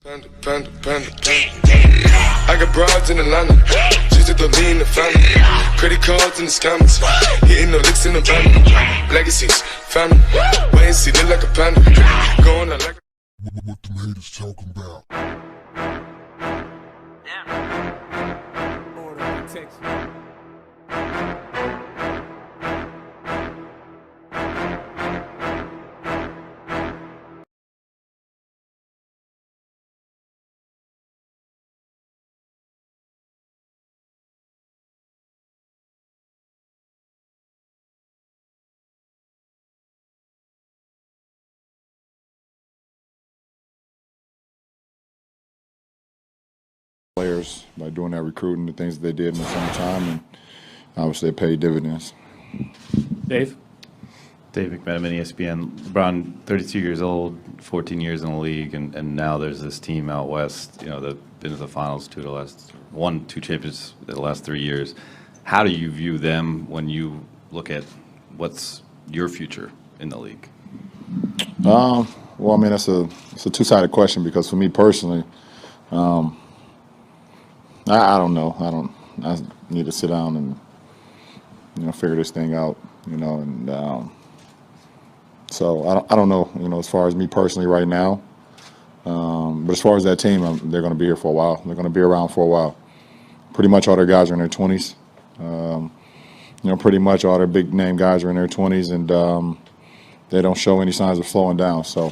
Panda, panda, panda. I got broads in Atlanta, just at the lean the family. Credit cards in the scammers, hitting the licks in the van. Legacies, family, wait and see, look like a panda. Going out like what them haters talking about. Order, Texas. Players by doing that recruiting, the things that they did in the summertime, and obviously it paid dividends. Dave? Dave McMenamin, ESPN. LeBron, 32 years old, 14 years in the league, and now there's this team out west, that been to the finals won two championships the last 3 years. How do you view them when you look at what's your future in the league? Well, I mean, it's a two-sided question because for me personally, I don't know. I need to sit down and figure this thing out. So I don't know. As far as me personally right now, but as far as that team, they're going to be here for a while. They're going to be around for a while. Pretty much all their guys are in their 20s. Pretty much all their big name guys are in their 20s, and they don't show any signs of slowing down. So,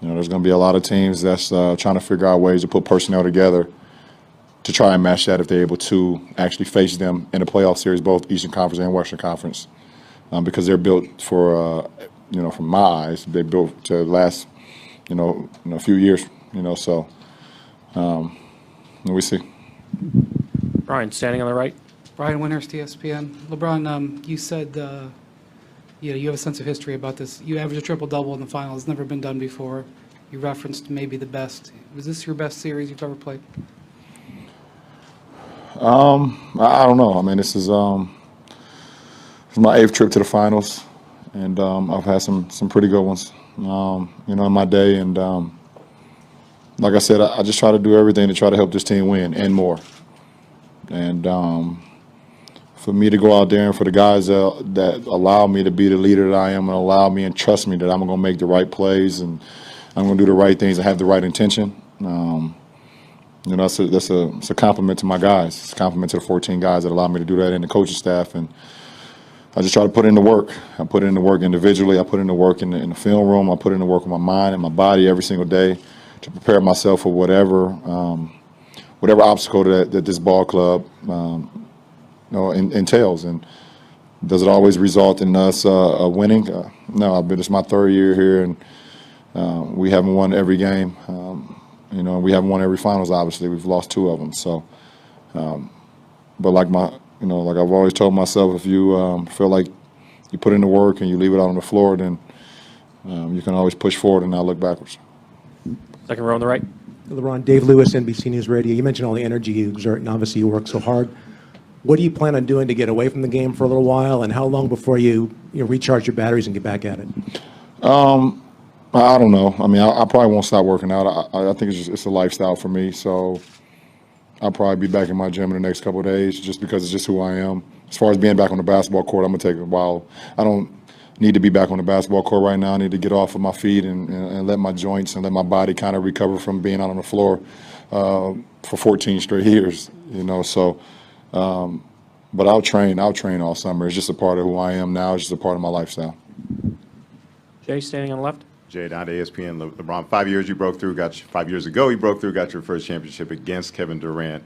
there's going to be a lot of teams that's trying to figure out ways to put personnel together to try and match that if they're able to actually face them in a playoff series, both Eastern Conference and Western Conference, because they're built for, from my eyes, they're built to last, a few years, so we see. Brian, standing on the right. Brian Winters, ESPN. LeBron, you said you have a sense of history about this. You averaged a triple-double in the finals. It's never been done before. You referenced maybe the best. Was this your best series you've ever played? I don't know. I mean, this is my 8th trip to the finals, and I've had some pretty good ones, in my day. And like I said, I just try to do everything to try to help this team win and more. And for me to go out there and for the guys that allow me to be the leader that I am and allow me and trust me that I'm going to make the right plays and I'm going to do the right things and have the right intention, that's a compliment to my guys. It's a compliment to the 14 guys that allow me to do that and the coaching staff. And I just try to put in the work. I put in the work individually. I put in the work in the film room. I put in the work with my mind and my body every single day to prepare myself for whatever obstacle that this ball club entails. And does it always result in us winning? No, it's my 3rd year here, and we haven't won every game. We haven't won every finals. Obviously, we've lost 2 of them. So, but like I've always told myself, if you feel like you put in the work and you leave it out on the floor, then you can always push forward and not look backwards. Second row on the right. LeBron, Dave Lewis, NBC News Radio. You mentioned all the energy you exert, and obviously you work so hard. What do you plan on doing to get away from the game for a little while, and how long before you recharge your batteries and get back at it? I don't know. I mean, I probably won't stop working out. I think it's a lifestyle for me, so I'll probably be back in my gym in the next couple of days just because it's just who I am. As far as being back on the basketball court, I'm going to take a while. I don't need to be back on the basketball court right now. I need to get off of my feet and let my joints and let my body kind of recover from being out on the floor for 14 straight years, so but I'll train all summer. It's just a part of who I am now. It's just a part of my lifestyle. Jay, standing on the left. Jay, down to ESPN. LeBron, 5 years you broke through. 5 years ago you broke through, got your first championship against Kevin Durant.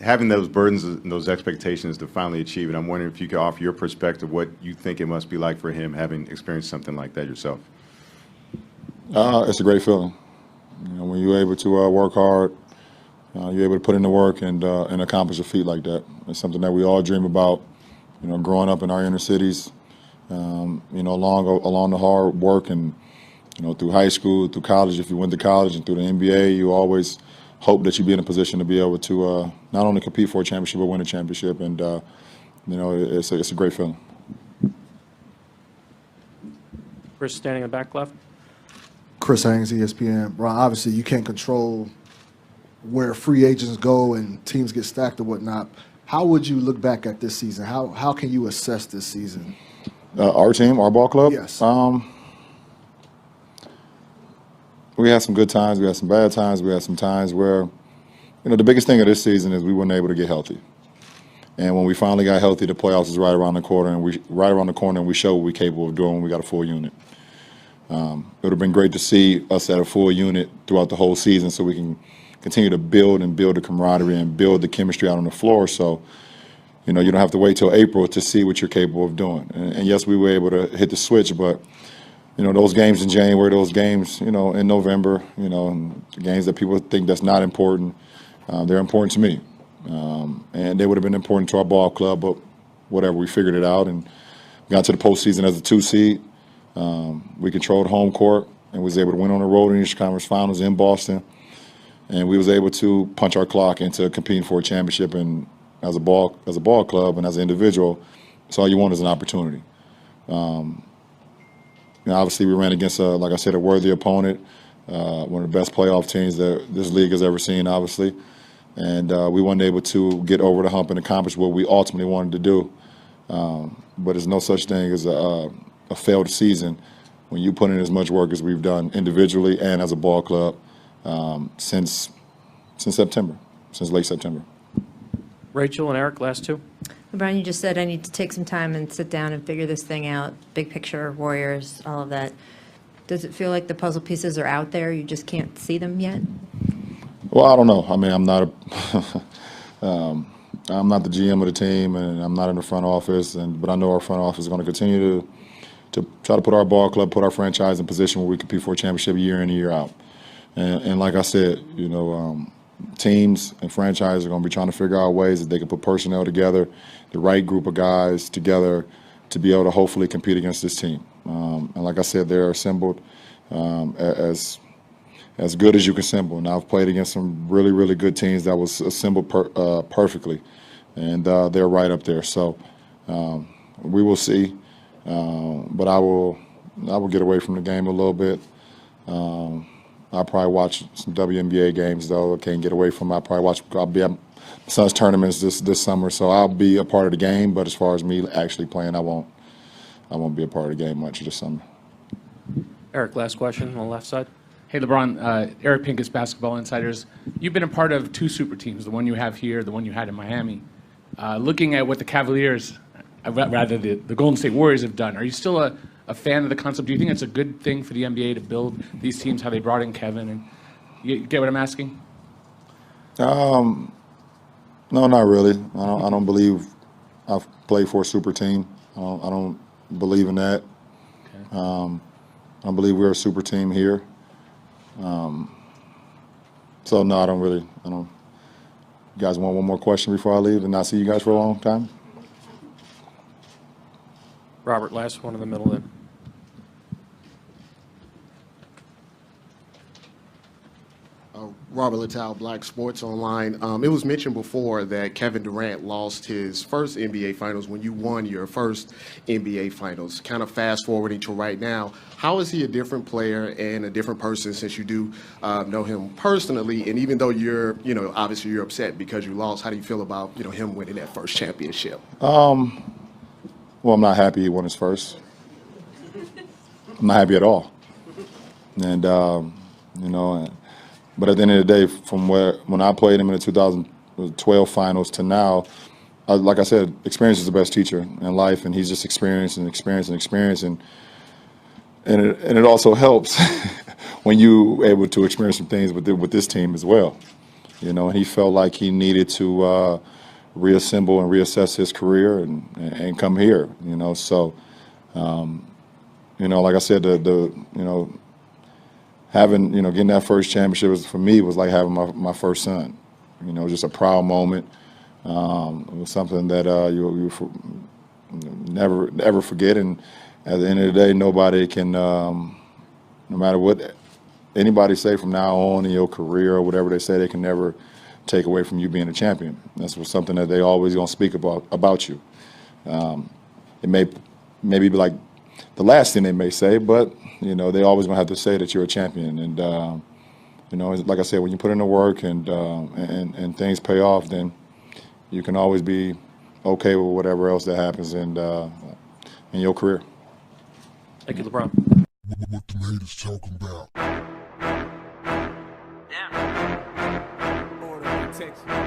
Having those burdens and those expectations to finally achieve it, I'm wondering if you could offer your perspective, what you think it must be like for him having experienced something like that yourself. It's a great feeling. When you're able to work hard, you're able to put in the work and accomplish a feat like that. It's something that we all dream about, growing up in our inner cities, along the hard work and, through high school, through college. If you went to college and through the NBA, you always hope that you be in a position to be able to not only compete for a championship but win a championship. And it's a great feeling. Chris, standing in the back left. Chris Haynes, ESPN. Ron, obviously you can't control where free agents go and teams get stacked or whatnot. How would you look back at this season? How can you assess this season? Our team, our ball club? Yes. We had some good times. We had some bad times. We had some times where, the biggest thing of this season is we weren't able to get healthy. And when we finally got healthy, the playoffs is right around the corner, and we showed what we're capable of doing when we got a full unit. It would have been great to see us at a full unit throughout the whole season, so we can continue to build the camaraderie and build the chemistry out on the floor. So, you don't have to wait till April to see what you're capable of doing. And yes, we were able to hit the switch, but those games in January, those games, in November, and the games that people think that's not important, they're important to me. And they would have been important to our ball club, but whatever, we figured it out and got to the postseason as a 2 seed. We controlled home court and was able to win on the road in the Eastern Conference Finals in Boston. And we was able to punch our clock into competing for a championship. And as a ball club and as an individual, it's all you want is an opportunity. Obviously, we ran against, like I said, a worthy opponent, one of the best playoff teams that this league has ever seen, obviously. And we weren't able to get over the hump and accomplish what we ultimately wanted to do. But there's no such thing as a failed season when you put in as much work as we've done individually and as a ball club since September, since late September. Rachel and Eric, last two. LeBron, you just said I need to take some time and sit down and figure this thing out, big picture, Warriors, all of that. Does it feel like the puzzle pieces are out there, you just can't see them yet? Well, I don't know. I mean, I'm not I'm not the GM of the team, and I'm not in the front office. But I know our front office is going to continue to try to put our ball club, put our franchise in position where we compete for a championship year in and year out. And like I said, teams and franchises are going to be trying to figure out ways that they can put personnel together, the right group of guys together, to be able to hopefully compete against this team. And like I said, they're assembled as good as you can assemble. And I've played against some really, really good teams that was assembled perfectly, and they're right up there. So we will see, but I will get away from the game a little bit. I'll probably watch some WNBA games, though. I can't get away from it. I'll be at my son's tournaments this summer, so I'll be a part of the game. But as far as me actually playing, I won't be a part of the game much this summer. Eric, last question on the left side. Hey, LeBron, Eric Pincus, Basketball Insiders. You've been a part of 2 super teams, the one you have here, the one you had in Miami. Looking at what the Cavaliers, rather the Golden State Warriors have done, are you still a fan of the concept? Do you think it's a good thing for the NBA to build these teams, how they brought in Kevin? And you get what I'm asking? No, not really. I don't believe I've played for a super team. I don't believe in that. Okay. I believe we're a super team here. So no, I don't. You guys want one more question before I leave and not see you guys for a long time? Robert, last one in the middle then. Robert Littell, Black Sports Online. It was mentioned before that Kevin Durant lost his first NBA Finals when you won your first NBA Finals. Kind of fast forwarding to right now, how is he a different player and a different person since you do know him personally? And even though you're, obviously you're upset because you lost, how do you feel about, him winning that first championship? Well, I'm not happy he won his first. I'm not happy at all. And, but at the end of the day, from when I played him in the 2012 finals to now, like I said, experience is the best teacher in life, and he's just experienced and experienced and experienced, and it also helps when you able to experience some things with this team as well. And he felt like he needed to reassemble and reassess his career and come here. So like I said, having, getting that first championship for me was like having my first son. Just a proud moment. It was something that you never ever forget. And at the end of the day, nobody can, no matter what anybody say from now on in your career or whatever they say, they can never take away from you being a champion. That's something that they always gonna speak about you. It may be like the last thing they may say, but they always gonna have to say that you're a champion. And like I said, when you put in the work and things pay off, then you can always be okay with whatever else that happens in your career. Thank you, LeBron. What the haters talking about? Texas.